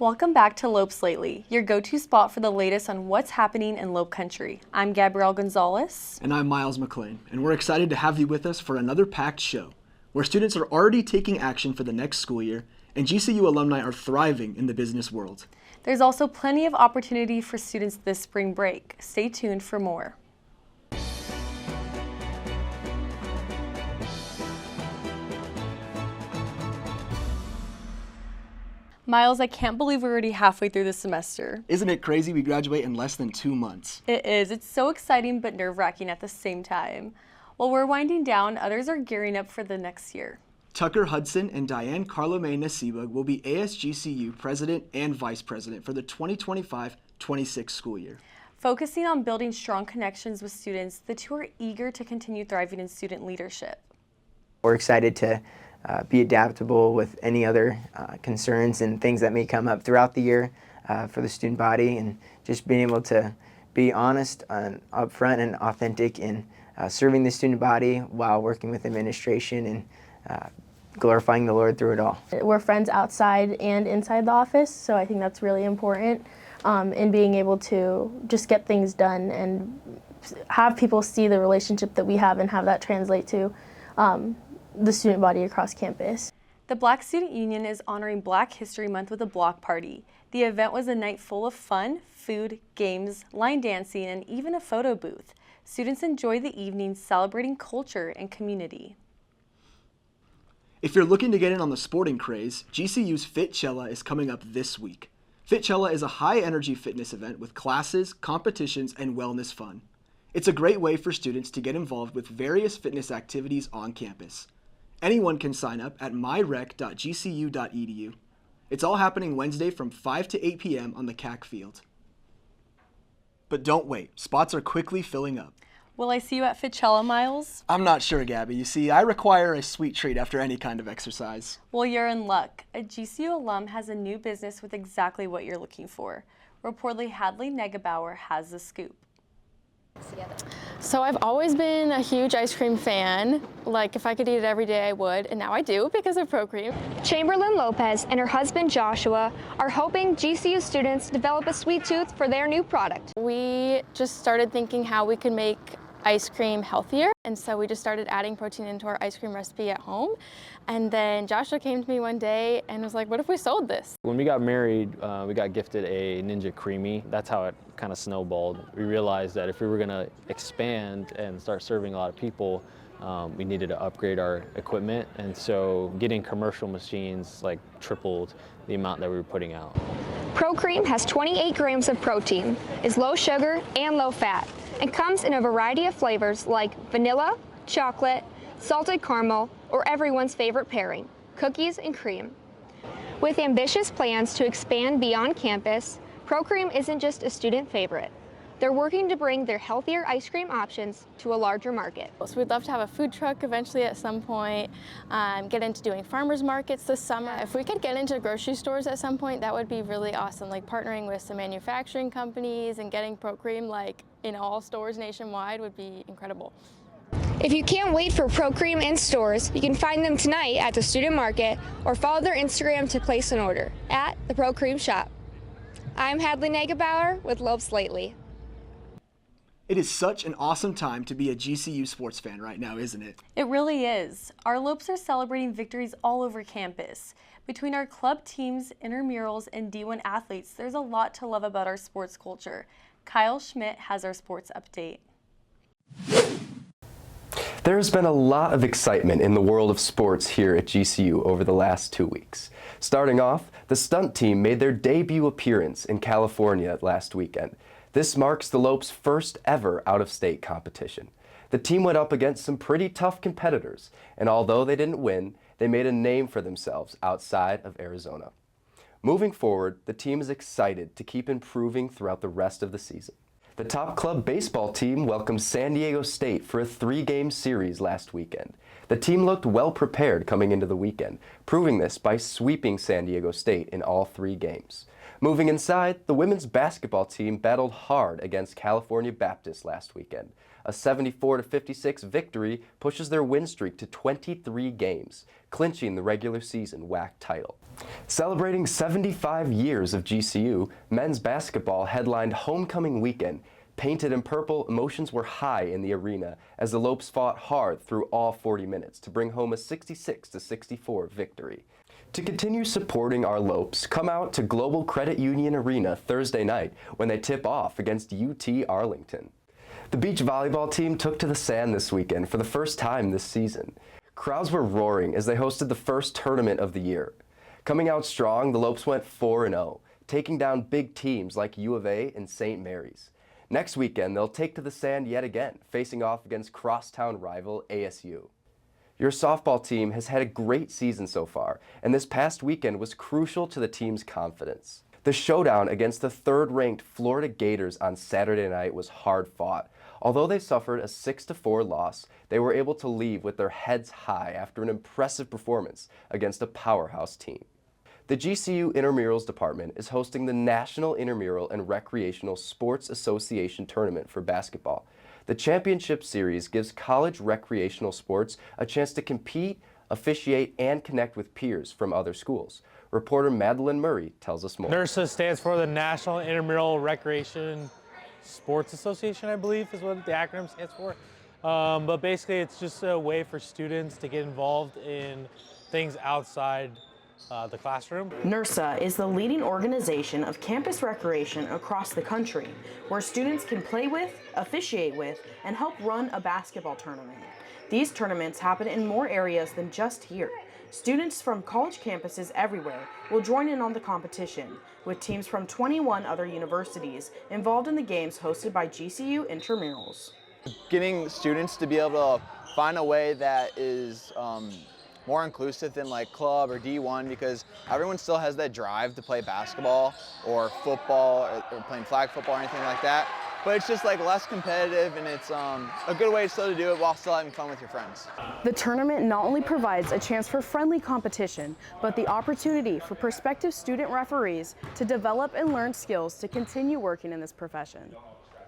Welcome back to Lopes Lately, your go-to spot for the latest on what's happening in Lope Country. I'm Gabrielle Gonzales. And I'm Miles McLean, and we're excited to have you with us for another packed show, where students are already taking action for the next school year, and GCU alumni are thriving in the business world. There's also plenty of opportunity for students this spring break. Stay tuned for more. Miles, I can't believe we're already halfway through the semester. Isn't it crazy we graduate in less than 2 months? It is. It's so exciting but nerve-wracking at the same time. While we're winding down, others are gearing up for the next year. Tucker Hudson and Diane Carlome Nasiba will be ASGCU President and Vice President for the 2025-26 school year. Focusing on building strong connections with students, the two are eager to continue thriving in student leadership. We're excited to be adaptable with any other concerns and things that may come up throughout the year for the student body, and just being able to be honest and upfront and authentic in serving the student body while working with administration and glorifying the Lord through it all. We're friends outside and inside the office, so I think that's really important in being able to just get things done and have people see the relationship that we have and have that translate to the student body across campus. The Black Student Union is honoring Black History Month with a block party. The event was a night full of fun, food, games, line dancing, and even a photo booth. Students enjoy the evening celebrating culture and community. If you're looking to get in on the sporting craze, GCU's Fitchella is coming up this week. Fitchella is a high-energy fitness event with classes, competitions, and wellness fun. It's a great way for students to get involved with various fitness activities on campus. Anyone can sign up at myrec.gcu.edu. It's all happening Wednesday from 5 to 8 p.m. on the CAC field. But don't wait, spots are quickly filling up. Will I see you at Fitchella, Miles? I'm not sure, Gabby. You see, I require a sweet treat after any kind of exercise. Well, you're in luck. A GCU alum has a new business with exactly what you're looking for. Reportedly, Hadley Neugebauer has the scoop. So I've always been a huge ice cream fan. Like, if I could eat it every day, I would, and now I do because of Pro Cream. Chamberlain Lopez and her husband Joshua are hoping GCU students develop a sweet tooth for their new product. We just started thinking how we could make ice cream healthier, and so we just started adding protein into our ice cream recipe at home. And then Joshua came to me one day and was like, what if we sold this? When we got married, we got gifted a Ninja Creamy. That's how it kind of snowballed. We realized that if we were going to expand and start serving a lot of people, we needed to upgrade our equipment. And so getting commercial machines like tripled the amount that we were putting out. Pro Cream has 28 grams of protein, is low sugar and low fat, and comes in a variety of flavors like vanilla, chocolate, salted caramel, or everyone's favorite pairing, cookies and cream. With ambitious plans to expand beyond campus, Pro Cream isn't just a student favorite. They're working to bring their healthier ice cream options to a larger market. So we'd love to have a food truck eventually at some point, get into doing farmers markets this summer. If we could get into grocery stores at some point, that would be really awesome, like partnering with some manufacturing companies and getting Pro Cream like in all stores nationwide would be incredible. If you can't wait for Pro Cream in stores, you can find them tonight at the student market or follow their Instagram to place an order at the Pro Cream shop. I'm Hadley Neugebauer with Lopes Lately. It is such an awesome time to be a GCU sports fan right now, isn't it? It really is. Our Lopes are celebrating victories all over campus. Between our club teams, intramurals, and D1 athletes, there's a lot to love about our sports culture. Kyle Schmidt has our sports update. There has been a lot of excitement in the world of sports here at GCU over the last 2 weeks. Starting off, the stunt team made their debut appearance in California last weekend. This marks the Lopes' first ever out-of-state competition. The team went up against some pretty tough competitors, and although they didn't win, they made a name for themselves outside of Arizona. Moving forward, the team is excited to keep improving throughout the rest of the season. The top club baseball team welcomed San Diego State for a 3-game series last weekend. The team looked well prepared coming into the weekend, proving this by sweeping San Diego State in all 3 games. Moving inside, the women's basketball team battled hard against California Baptist last weekend. A 74-56 victory pushes their win streak to 23 games, clinching the regular season WAC title. Celebrating 75 years of GCU, men's basketball headlined homecoming weekend. Painted in purple, emotions were high in the arena as the Lopes fought hard through all 40 minutes to bring home a 66-64 victory. To continue supporting our Lopes, come out to Global Credit Union Arena Thursday night when they tip off against UT Arlington. The beach volleyball team took to the sand this weekend for the first time this season. Crowds were roaring as they hosted the first tournament of the year. Coming out strong, the Lopes went 4-0, taking down big teams like U of A and St. Mary's. Next weekend, they'll take to the sand yet again, facing off against crosstown rival ASU. Your softball team has had a great season so far, and this past weekend was crucial to the team's confidence. The showdown against the third-ranked Florida Gators on Saturday night was hard fought. Although they suffered a 6-4 loss, they were able to leave with their heads high after an impressive performance against a powerhouse team. The GCU Intramurals Department is hosting the National Intramural and Recreational Sports Association Tournament for basketball. The championship series gives college recreational sports a chance to compete, officiate, and connect with peers from other schools. Reporter Madeline Murray tells us more. NIRSA stands for the National Intramural Recreation Sports Association, I believe is what the acronym stands for. But basically it's just a way for students to get involved in things outside the classroom. NIRSA is the leading organization of campus recreation across the country, where students can play with, officiate with, and help run a basketball tournament. These tournaments happen in more areas than just here. Students from college campuses everywhere will join in on the competition, with teams from 21 other universities involved in the games hosted by GCU Intramurals. Getting students to be able to find a way that is more inclusive than like club or D1, because everyone still has that drive to play basketball or football or playing flag football or anything like that. But it's just like less competitive, and it's a good way still to do it while still having fun with your friends. The tournament not only provides a chance for friendly competition, but the opportunity for prospective student referees to develop and learn skills to continue working in this profession.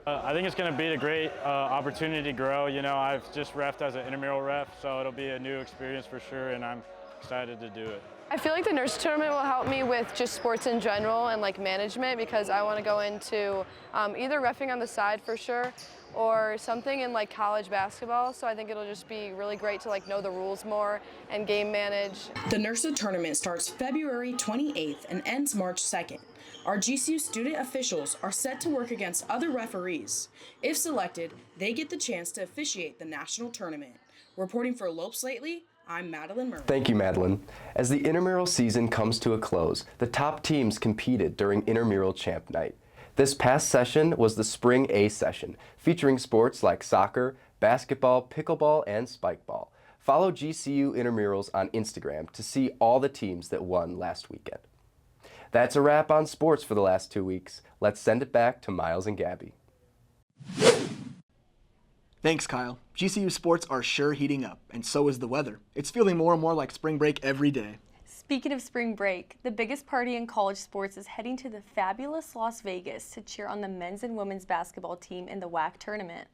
I think it's going to be a great opportunity to grow. You know, I've just reffed as an intramural ref, so it'll be a new experience for sure, and I'm excited to do it. I feel like the NIRSA tournament will help me with just sports in general and like management, because I want to go into either reffing on the side for sure or something in like college basketball. So I think it'll just be really great to like know the rules more and game manage. The NIRSA tournament starts February 28th and ends March 2nd. Our GCU student officials are set to work against other referees. If selected, they get the chance to officiate the national tournament. Reporting for Lopes Lately, I'm Madeline Murray. Thank you, Madeline. As the intramural season comes to a close, the top teams competed during Intramural Champ Night. This past session was the Spring A session, featuring sports like soccer, basketball, pickleball, and spikeball. Follow GCU Intramurals on Instagram to see all the teams that won last weekend. That's a wrap on sports for the last 2 weeks. Let's send it back to Miles and Gabby. Thanks, Kyle. GCU sports are sure heating up, and so is the weather. It's feeling more and more like spring break every day. Speaking of spring break, the biggest party in college sports is heading to the fabulous Las Vegas to cheer on the men's and women's basketball team in the WAC tournament.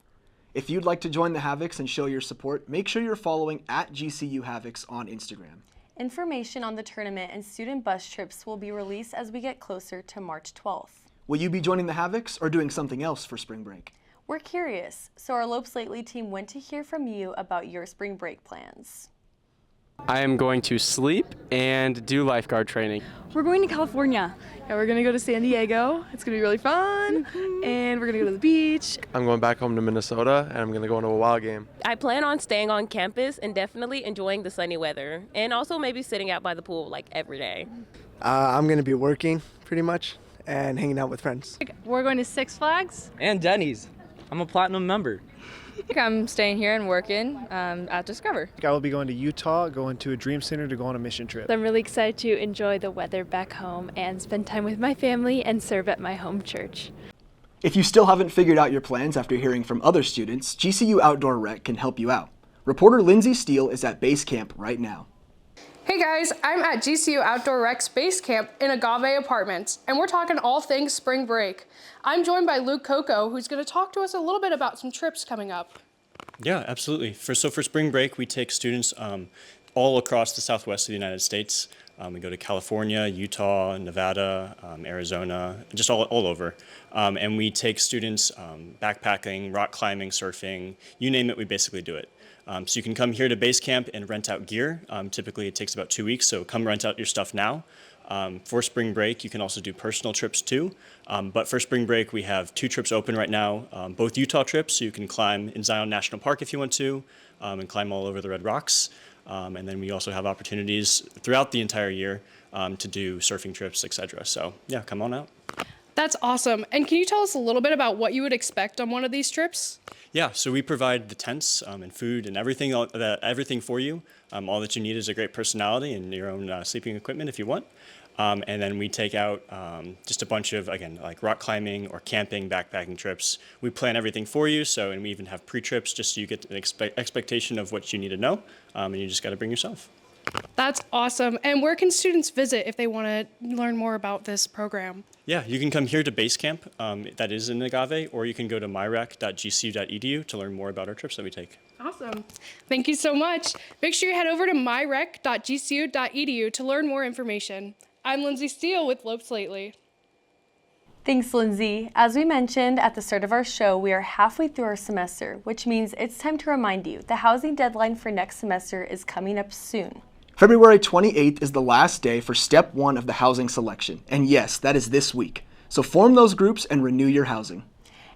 If you'd like to join the Havocs and show your support, make sure you're following @GCU Havocs on Instagram. Information on the tournament and student bus trips will be released as we get closer to March 12th. Will you be joining the Havocs or doing something else for spring break? We're curious, so our Lopes Lately team went to hear from you about your spring break plans. I am going to sleep and do lifeguard training. We're going to California. Yeah, we're going to go to San Diego. It's going to be really fun, and we're going to go to the beach. I'm going back home to Minnesota, and I'm going to go into a wild game. I plan on staying on campus and definitely enjoying the sunny weather, and also maybe sitting out by the pool like every day. I'm going to be working pretty much and hanging out with friends. We're going to Six Flags. And Denny's. I'm a platinum member. I'm staying here and working at Discover. I will be going to Utah, going to a dream center to go on a mission trip. I'm really excited to enjoy the weather back home and spend time with my family and serve at my home church. If you still haven't figured out your plans after hearing from other students, GCU Outdoor Rec can help you out. Reporter Lindsey Steele is at base camp right now. Hey guys, I'm at GCU Outdoor Rec's base camp in Agave Apartments, and we're talking all things spring break. I'm joined by Luke Coco, who's going to talk to us a little bit about some trips coming up. Yeah, absolutely. For spring break, we take students all across the southwest of the United States. We go to California, Utah, Nevada, Arizona, just all over. And we take students backpacking, rock climbing, surfing, you name it, we basically do it. So you can come here to base camp and rent out gear. Typically it takes about 2 weeks, so come rent out your stuff now. For spring break, you can also do personal trips too. But for spring break, we have 2 trips open right now, both Utah trips, so you can climb in Zion National Park if you want to, and climb all over the Red Rocks. And then we also have opportunities throughout the entire year to do surfing trips, etc. So yeah, come on out. That's awesome. And can you tell us a little bit about what you would expect on one of these trips? Yeah, so we provide the tents and food and everything for you. All that you need is a great personality and your own sleeping equipment if you want. And then we take out just a bunch of, again, like rock climbing or camping, backpacking trips. We plan everything for you, and we even have pre-trips just so you get an expectation of what you need to know, and you just got to bring yourself. That's awesome. And where can students visit if they want to learn more about this program? Yeah, you can come here to base camp, that is in Agave, or you can go to myrec.gcu.edu to learn more about our trips that we take. Awesome. Thank you so much. Make sure you head over to myrec.gcu.edu to learn more information. I'm Lindsey Steele with Lopes Lately. Thanks, Lindsay. As we mentioned at the start of our show, we are halfway through our semester, which means it's time to remind you the housing deadline for next semester is coming up soon. February 28th is the last day for Step 1 of the housing selection, and yes, that is this week. So form those groups and renew your housing.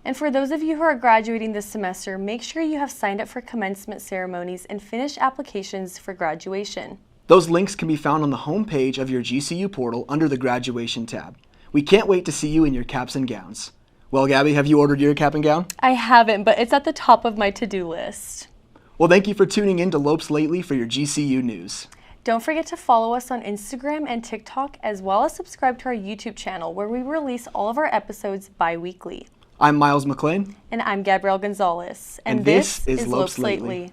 And for those of you who are graduating this semester, make sure you have signed up for commencement ceremonies and finished applications for graduation. Those links can be found on the home page of your GCU portal under the Graduation tab. We can't wait to see you in your caps and gowns. Well, Gabby, have you ordered your cap and gown? I haven't, but it's at the top of my to-do list. Well, thank you for tuning in to Lopes Lately for your GCU news. Don't forget to follow us on Instagram and TikTok, as well as subscribe to our YouTube channel, where we release all of our episodes bi-weekly. I'm Miles McLean. And I'm Gabrielle Gonzales. And this is Lopes Lately.